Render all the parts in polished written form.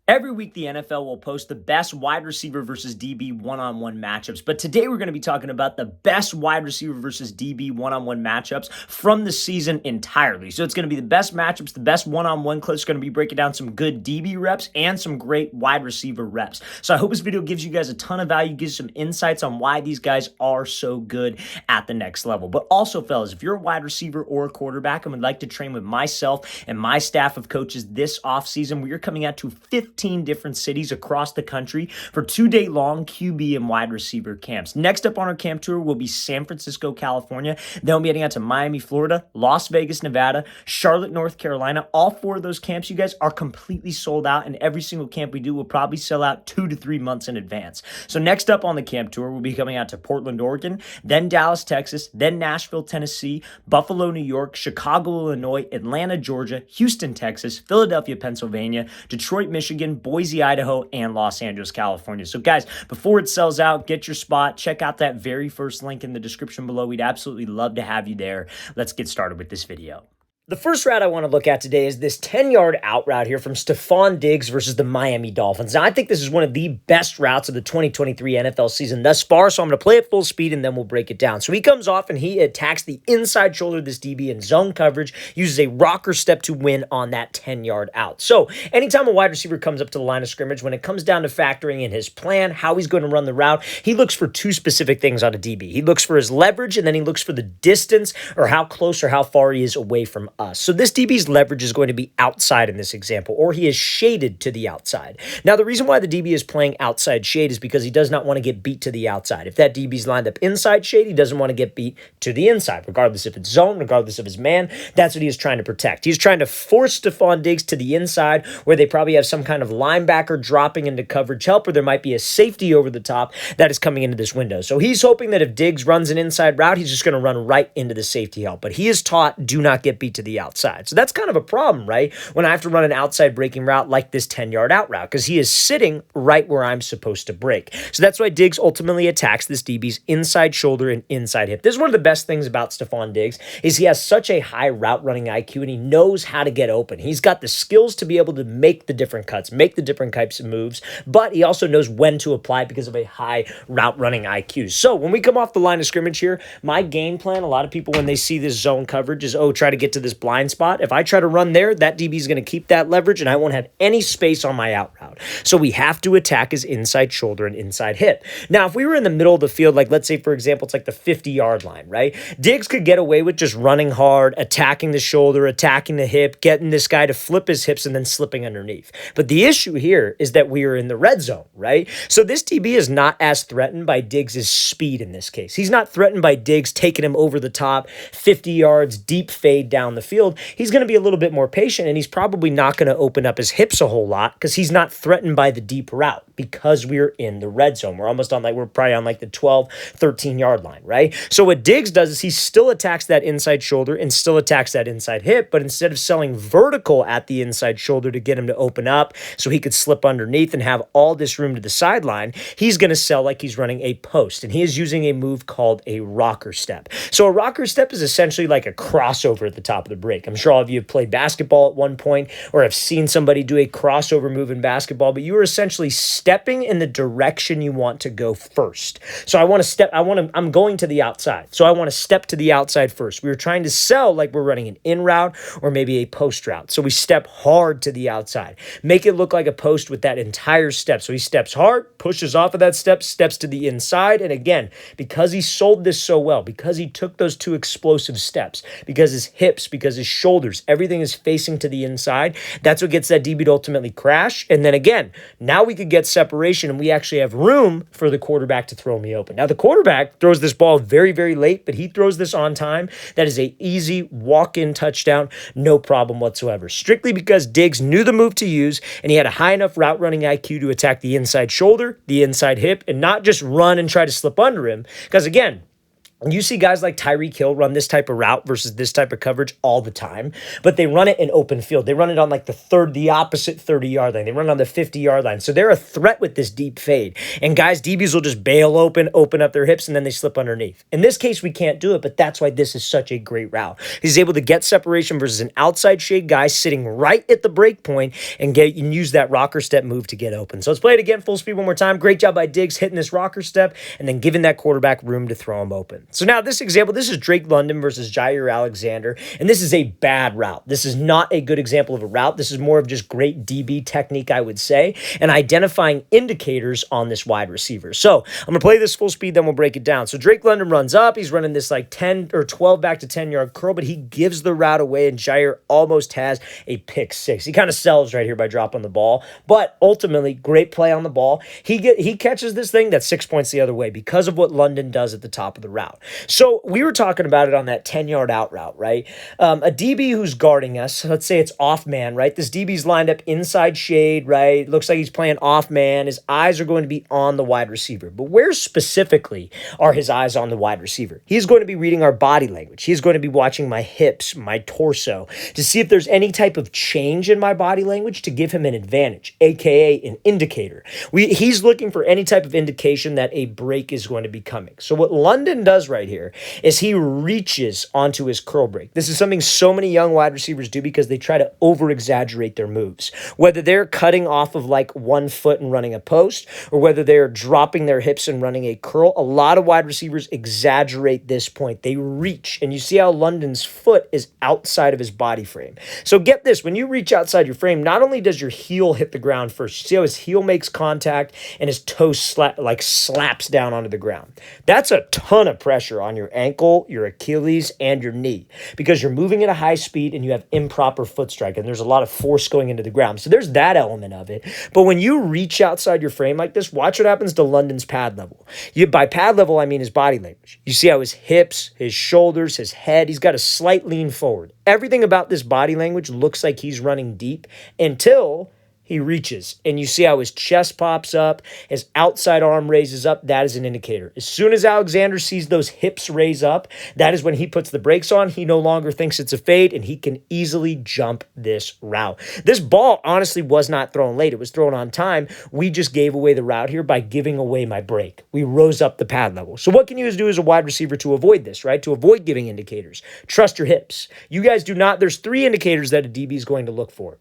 Every week, the NFL will post the best wide receiver versus DB one-on-one matchups. But today, we're going to be talking about the best wide receiver versus DB one-on-one matchups from the season entirely. So it's going to be the best matchups, the best one-on-one clips. Going to be breaking down some good DB reps and some great wide receiver reps. So I hope this video gives you guys a ton of value, gives some insights on why these guys are so good at the next level. But also, fellas, if you're a wide receiver or a quarterback and would like to train with myself and my staff of coaches this offseason, we are coming out to 15 different cities across the country for 2-day-long QB and wide receiver camps. Next up on our camp tour will be San Francisco, California. Then we'll be heading out to Miami, Florida, Las Vegas, Nevada, Charlotte, North Carolina. All 4 of those camps, you guys, are completely sold out, and every single camp we do will probably sell out 2 to 3 months in advance. So next up on the camp tour, we'll be coming out to Portland, Oregon, then Dallas, Texas, then Nashville, Tennessee, Buffalo, New York, Chicago, Illinois, Atlanta, Georgia, Houston, Texas, Philadelphia, Pennsylvania, Detroit, Michigan, Boise, Idaho, and Los Angeles, California. So guys, before it sells out, get your spot. Check out that very first link in the description below. We'd absolutely love to have you there. Let's get started with this video. The first route I want to look at today is this 10-yard out route here from Stefon Diggs versus the Miami Dolphins. Now, I think this is one of the best routes of the 2023 NFL season thus far, so I'm going to play at full speed and then we'll break it down. So he comes off and he attacks the inside shoulder of this DB in zone coverage, uses a rocker step to win on that 10-yard out. So anytime a wide receiver comes up to the line of scrimmage, when it comes down to factoring in his plan, how he's going to run the route, he looks for 2 specific things on a DB. He looks for his leverage, and then he looks for the distance or how close or how far he is away from us. So this DB's leverage is going to be outside in this example, or he is shaded to the outside. Now, the reason why the DB is playing outside shade is because he does not want to get beat to the outside. If that DB's lined up inside shade, he doesn't want to get beat to the inside, regardless if it's zone, regardless of his man. That's what he is trying to protect. He's trying to force Stefon Diggs to the inside, where they probably have some kind of linebacker dropping into coverage help, or there might be a safety over the top that is coming into this window. So he's hoping that if Diggs runs an inside route, he's just going to run right into the safety help. But he is taught, do not get beat to the outside. So that's kind of a problem, right? When I have to run an outside breaking route like this 10-yard out route, because he is sitting right where I'm supposed to break. So that's why Diggs ultimately attacks this DB's inside shoulder and inside hip. This is one of the best things about Stefon Diggs is he has such a high route running IQ, and he knows how to get open. He's got the skills to be able to make the different cuts, make the different types of moves, but he also knows when to apply because of a high route running IQ. So when we come off the line of scrimmage here, my game plan, a lot of people when they see this zone coverage is, oh, try to get to this blind spot. If I try to run there, that DB is going to keep that leverage, and I won't have any space on my out route. So we have to attack his inside shoulder and inside hip. Now, if we were in the middle of the field, like let's say, for example, it's like the 50-yard line, right? Diggs could get away with just running hard, attacking the shoulder, attacking the hip, getting this guy to flip his hips and then slipping underneath. But the issue here is that we are in the red zone, right? So this DB is not as threatened by Diggs' speed in this case. He's not threatened by Diggs taking him over the top, 50 yards, deep fade down the field. He's going to be a little bit more patient, and he's probably not going to open up his hips a whole lot because he's not threatened by the deep route because we're in the red zone. We're probably on like the 12, 13-yard line, right? So what Diggs does is he still attacks that inside shoulder and still attacks that inside hip, but instead of selling vertical at the inside shoulder to get him to open up so he could slip underneath and have all this room to the sideline, he's going to sell like he's running a post, and he is using a move called a rocker step. So a rocker step is essentially like a crossover at the top of the break. I'm sure all of you have played basketball at one point or have seen somebody do a crossover move in basketball, but you are essentially stepping in the direction you want to go first. So I'm going to the outside. So I want to step to the outside first. We were trying to sell like we're running an in route or maybe a post route. So we step hard to the outside. Make it look like a post with that entire step. So he steps hard, pushes off of that step, steps to the inside. And again, because he sold this so well, because he took those 2 explosive steps, because his hips, because his shoulders, everything is facing to the inside, that's what gets that DB to ultimately crash. And then again, now we could get separation and we actually have room for the quarterback to throw me open. Now the quarterback throws this ball very, very late, but he throws this on time. That is a easy walk-in touchdown, no problem whatsoever. Strictly because Diggs knew the move to use and he had a high enough route running IQ to attack the inside shoulder, the inside hip, and not just run and try to slip under him. Because again, And you see guys like Tyreek Hill run this type of route versus this type of coverage all the time, but they run it in open field. They run it on like the opposite 30-yard line. They run it on the 50-yard line. So they're a threat with this deep fade. And guys, DBs will just bail open up their hips, and then they slip underneath. In this case, we can't do it, but that's why this is such a great route. He's able to get separation versus an outside shade guy sitting right at the break point and use that rocker step move to get open. So let's play it again, full speed one more time. Great job by Diggs hitting this rocker step and then giving that quarterback room to throw him open. So now this example, this is Drake London versus Jair Alexander, and this is a bad route. This is not a good example of a route. This is more of just great DB technique, I would say, and identifying indicators on this wide receiver. So I'm going to play this full speed, then we'll break it down. So Drake London runs up. He's running this like 10 or 12 back to 10-yard curl, but he gives the route away, and Jair almost has a pick six. He kind of sells right here by dropping the ball, but ultimately, great play on the ball. He catches this thing that's 6 points the other way because of what London does at the top of the route. So we were talking about it on that 10-yard out route, right? A DB who's guarding us, let's say it's off man, right? This DB's lined up inside shade, right? Looks like he's playing off man. His eyes are going to be on the wide receiver. But where specifically are his eyes on the wide receiver? He's going to be reading our body language. He's going to be watching my hips, my torso, to see if there's any type of change in my body language to give him an advantage, aka an indicator. He's looking for any type of indication that a break is going to be coming. So what London does right here is he reaches onto his curl break. This is something so many young wide receivers do because they try to over-exaggerate their moves. Whether they're cutting off of like 1 foot and running a post, or whether they're dropping their hips and running a curl, a lot of wide receivers exaggerate this point. They reach, and you see how London's foot is outside of his body frame. So get this, when you reach outside your frame, not only does your heel hit the ground first, you see how his heel makes contact and his toe slaps down onto the ground. That's a ton of pressure on your ankle, your Achilles, and your knee because you're moving at a high speed and you have improper foot strike and there's a lot of force going into the ground. So there's that element of it. But when you reach outside your frame like this, watch what happens to London's pad level. By pad level, I mean his body language. You see how his hips, his shoulders, his head, he's got a slight lean forward. Everything about this body language looks like he's running deep until he reaches, and you see how his chest pops up, his outside arm raises up. That is an indicator. As soon as Alexander sees those hips raise up, that is when he puts the brakes on. He no longer thinks it's a fade, and he can easily jump this route. This ball honestly was not thrown late. It was thrown on time. We just gave away the route here by giving away my break. We rose up the pad level. So what can you do as a wide receiver to avoid this, right? To avoid giving indicators. Trust your hips. You guys do not. There's 3 indicators that a DB is going to look for.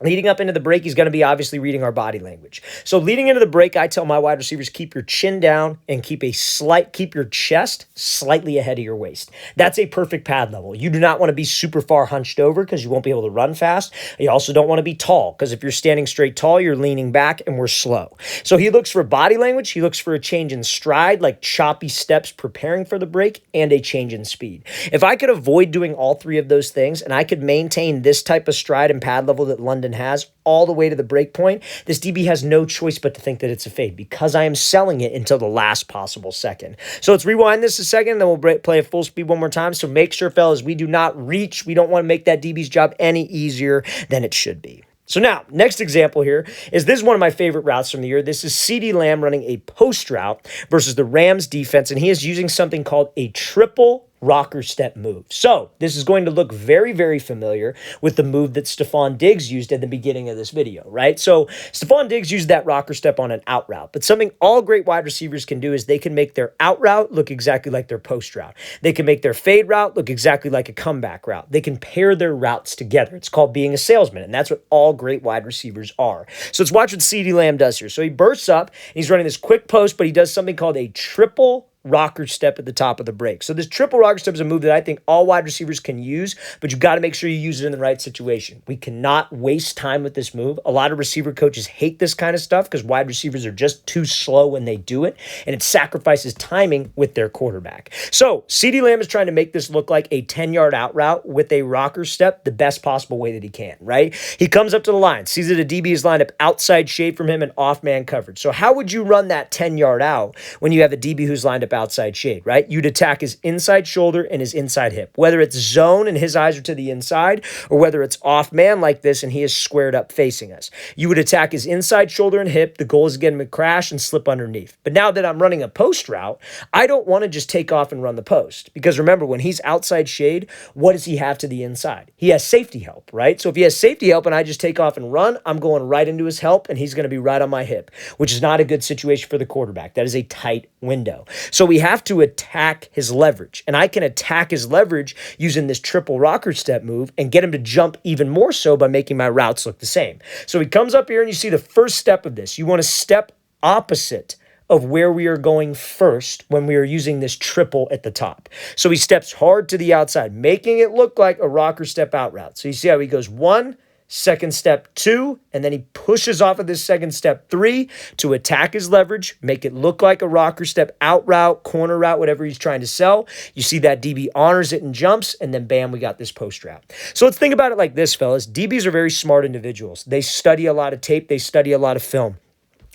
Leading up into the break, he's going to be obviously reading our body language. So leading into the break, I tell my wide receivers, keep your chin down and keep your chest slightly ahead of your waist. That's a perfect pad level. You do not want to be super far hunched over because you won't be able to run fast. You also don't want to be tall because if you're standing straight tall, you're leaning back and we're slow. So he looks for body language. He looks for a change in stride, like choppy steps preparing for the break, and a change in speed. If I could avoid doing all 3 of those things and I could maintain this type of stride and pad level that London has all the way to the break point, this DB has no choice but to think that it's a fade because I am selling it until the last possible second. So let's rewind this a second, then we'll play a full speed one more time. So make sure, fellas, we do not reach. We don't want to make that DB's job any easier than it should be. So now, next example here is this is one of my favorite routes from the year. This is CeeDee Lamb running a post route versus the Rams defense, and he is using something called a triple rocker step move. So this is going to look very, very familiar with the move that Stefon Diggs used at the beginning of this video, right? So Stefon Diggs used that rocker step on an out route, but something all great wide receivers can do is they can make their out route look exactly like their post route. They can make their fade route look exactly like a comeback route. They can pair their routes together. It's called being a salesman, and that's what all great wide receivers are. So let's watch what CeeDee Lamb does here. So he bursts up, and he's running this quick post, but he does something called a triple rocker step at the top of the break. So this triple rocker step is a move that I think all wide receivers can use, but you've got to make sure you use it in the right situation. We cannot waste time with this move. A lot of receiver coaches hate this kind of stuff because wide receivers are just too slow when they do it, and it sacrifices timing with their quarterback. So CeeDee Lamb is trying to make this look like a 10-yard out route with a rocker step the best possible way that he can, right? He comes up to the line, sees that a DB is lined up outside shade from him and off-man coverage. So how would you run that 10-yard out when you have a DB who's lined up outside shade, right? You'd attack his inside shoulder and his inside hip, whether it's zone and his eyes are to the inside, or whether it's off man like this and he is squared up facing us. You would attack his inside shoulder and hip. The goal is to get him to crash and slip underneath. But now that I'm running a post route, I don't want to just take off and run the post, because remember, when he's outside shade, what does he have to the inside? He has safety help, right? So if he has safety help and I just take off and run, I'm going right into his help and he's going to be right on my hip, which is not a good situation for the quarterback. That is a tight window. So we have to attack his leverage, and I can attack his leverage using this triple rocker step move and get him to jump even more so by making my routes look the same. So he comes up here and you see the first step of this. You want to step opposite of where we are going first when we are using this triple at the top. So he steps hard to the outside, making it look like a rocker step out route. So you see how he goes 1, second step 2, and then he pushes off of this second step 3 to attack his leverage, make it look like a rocker step out route, corner route, whatever he's trying to sell. You see that DB honors it and jumps, and then bam, we got this post route. So let's think about it like this, fellas. DBs are very smart individuals. They study a lot of tape. They study a lot of film.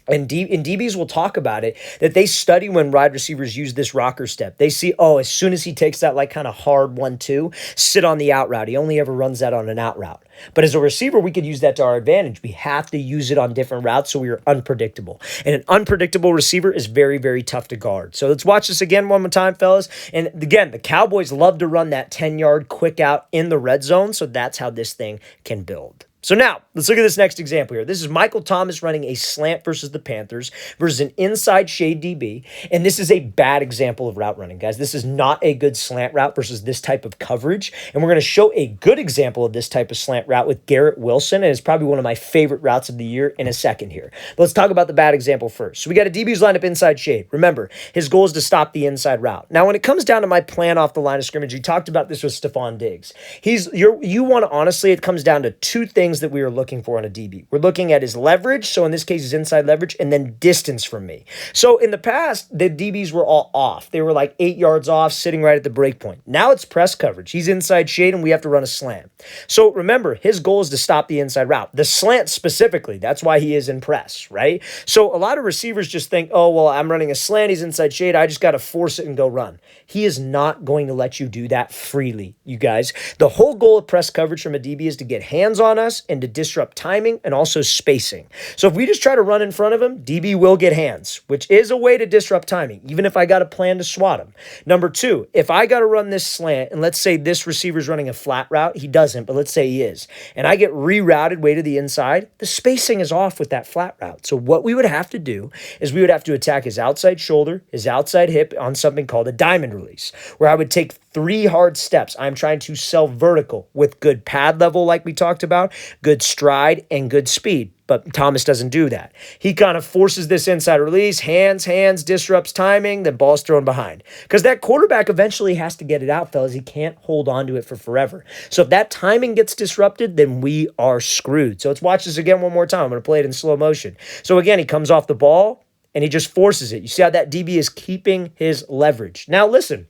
And DBs will talk about it, that they study when wide receivers use this rocker step. They see, oh, as soon as he takes that like kind of hard 1-2, sit on the out route. He only ever runs that on an out route. But as a receiver, we could use that to our advantage. We have to use it on different routes so we are unpredictable. And an unpredictable receiver is very, very tough to guard. So let's watch this again one more time, fellas. And again, the Cowboys love to run that 10-yard quick out in the red zone, so that's how this thing can build. So now, let's look at this next example here. This is Michael Thomas running a slant versus the Panthers versus an inside shade DB. And this is a bad example of route running, guys. This is not a good slant route versus this type of coverage. And we're going to show a good example of this type of slant route with Garrett Wilson. And it's probably one of my favorite routes of the year in a second here. But let's talk about the bad example first. So we got a DB who's lined up inside shade. Remember, his goal is to stop the inside route. Now, when it comes down to my plan off the line of scrimmage, we talked about this with Stefon Diggs. You want to, honestly, it comes down to two things that we are looking for on a DB. We're looking at his leverage, so in this case, his inside leverage, and then distance from me. So in the past, the DBs were all off. They were like 8 yards off, sitting right at the break point. Now it's press coverage. He's inside shade, and we have to run a slant. So remember, his goal is to stop the inside route. The slant specifically, that's why he is in press, right? So a lot of receivers just think, oh, well, I'm running a slant, he's inside shade, I just got to force it and go run. He is not going to let you do that freely, you guys. The whole goal of press coverage from a DB is to get hands on us and to disrupt timing and also spacing. So if we just try to run in front of him, DB will get hands, which is a way to disrupt timing, even if I got a plan to swat him. Number 2, if I got to run this slant, and let's say this receiver's running a flat route, he doesn't, but let's say he is, and I get rerouted way to the inside, the spacing is off with that flat route. So what we would have to do is we would have to attack his outside shoulder, his outside hip on something called a diamond release, where I would take 3 hard steps. I'm trying to sell vertical with good pad level like we talked about, good stride, and good speed. But Thomas doesn't do that. He kind of forces this inside release, hands, disrupts timing, then ball's thrown behind. Because that quarterback eventually has to get it out, fellas. He can't hold on to it for forever. So if that timing gets disrupted, then we are screwed. So let's watch this again one more time. I'm going to play it in slow motion. So again, he comes off the ball, and he just forces it. You see how that DB is keeping his leverage. Now listen.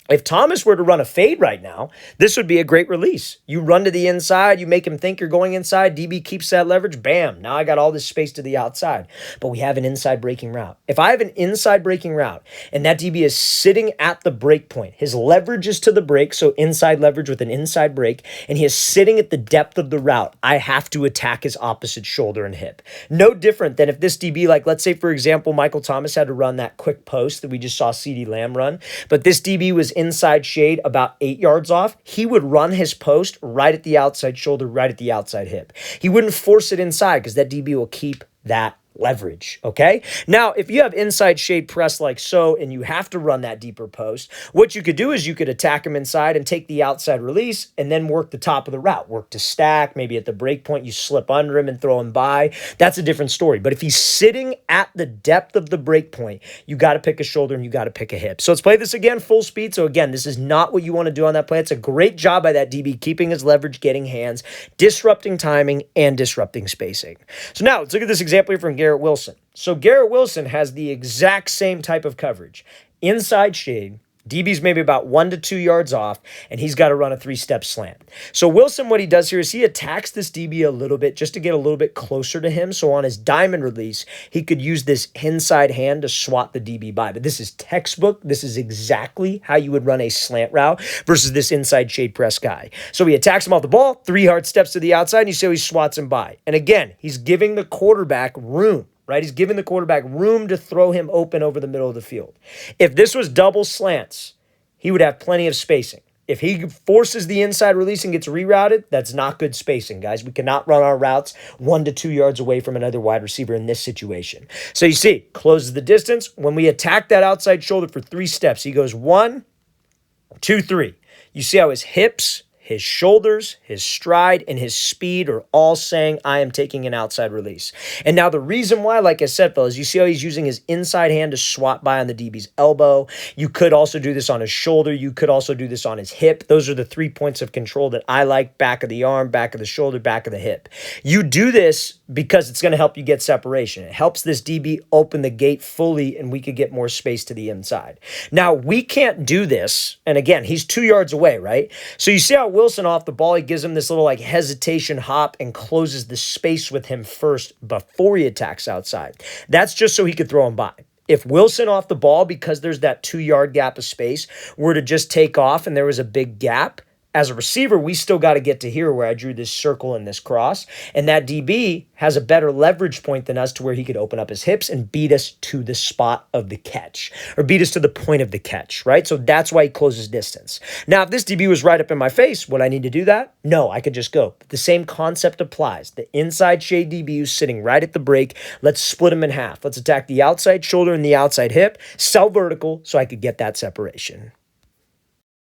If Thomas were to run a fade right now, this would be a great release. You run to the inside, you make him think you're going inside, DB keeps that leverage, bam, now I got all this space to the outside. But we have an inside breaking route. If I have an inside breaking route and that DB is sitting at the break point, his leverage is to the break, so inside leverage with an inside break, and he is sitting at the depth of the route, I have to attack his opposite shoulder and hip. No different than if this DB, like let's say for example, Michael Thomas had to run that quick post that we just saw CeeDee Lamb run, but this DB was inside shade about 8 yards off, he would run his post right at the outside shoulder, right at the outside hip. He wouldn't force it inside because that DB will keep that leverage, okay? Now, if you have inside shade press like so, and you have to run that deeper post, what you could do is you could attack him inside and take the outside release and then work the top of the route, work to stack, maybe at the break point, you slip under him and throw him by. That's a different story. But if he's sitting at the depth of the break point, you got to pick a shoulder and you got to pick a hip. So let's play this again, full speed. So again, this is not what you want to do on that play. It's a great job by that DB, keeping his leverage, getting hands, disrupting timing, and disrupting spacing. So now let's look at this example here from Garrett Wilson. So Garrett Wilson has the exact same type of coverage. Inside shade, DB's maybe about 1 to 2 yards off, and he's got to run a 3-step slant. So Wilson, what he does here is he attacks this DB a little bit just to get a little bit closer to him. So on his diamond release, he could use this inside hand to swat the DB by. But this is textbook. This is exactly how you would run a slant route versus this inside shade press guy. So he attacks him off the ball, 3 hard steps to the outside, and you see how he swats him by. And again, he's giving the quarterback room. Right? He's giving the quarterback room to throw him open over the middle of the field. If this was double slants, he would have plenty of spacing. If he forces the inside release and gets rerouted, that's not good spacing, guys. We cannot run our routes 1 to 2 yards away from another wide receiver in this situation. So you see, closes the distance. When we attack that outside shoulder for 3 steps, he goes 1, 2, 3. You see how his hips, his shoulders, his stride, and his speed are all saying, I am taking an outside release. And now the reason why, like I said, fellas, you see how he's using his inside hand to swat by on the DB's elbow. You could also do this on his shoulder. You could also do this on his hip. Those are the 3 points of control that I like: back of the arm, back of the shoulder, back of the hip. You do this because it's going to help you get separation. It helps this DB open the gate fully, and we could get more space to the inside. Now, we can't do this. And again, he's 2 yards away, right? So you see how Wilson off the ball, he gives him this little like hesitation hop and closes the space with him first before he attacks outside. That's just so he could throw him by. If Wilson off the ball, because there's that 2-yard gap of space, were to just take off and there was a big gap, as a receiver, we still got to get to here where I drew this circle and this cross. And that DB has a better leverage point than us to where he could open up his hips and beat us to the spot of the catch, or beat us to the point of the catch, right? So that's why he closes distance. Now, if this DB was right up in my face, would I need to do that? No, I could just go. But the same concept applies. The inside shade DB who's sitting right at the break, let's split him in half. Let's attack the outside shoulder and the outside hip, sell vertical so I could get that separation.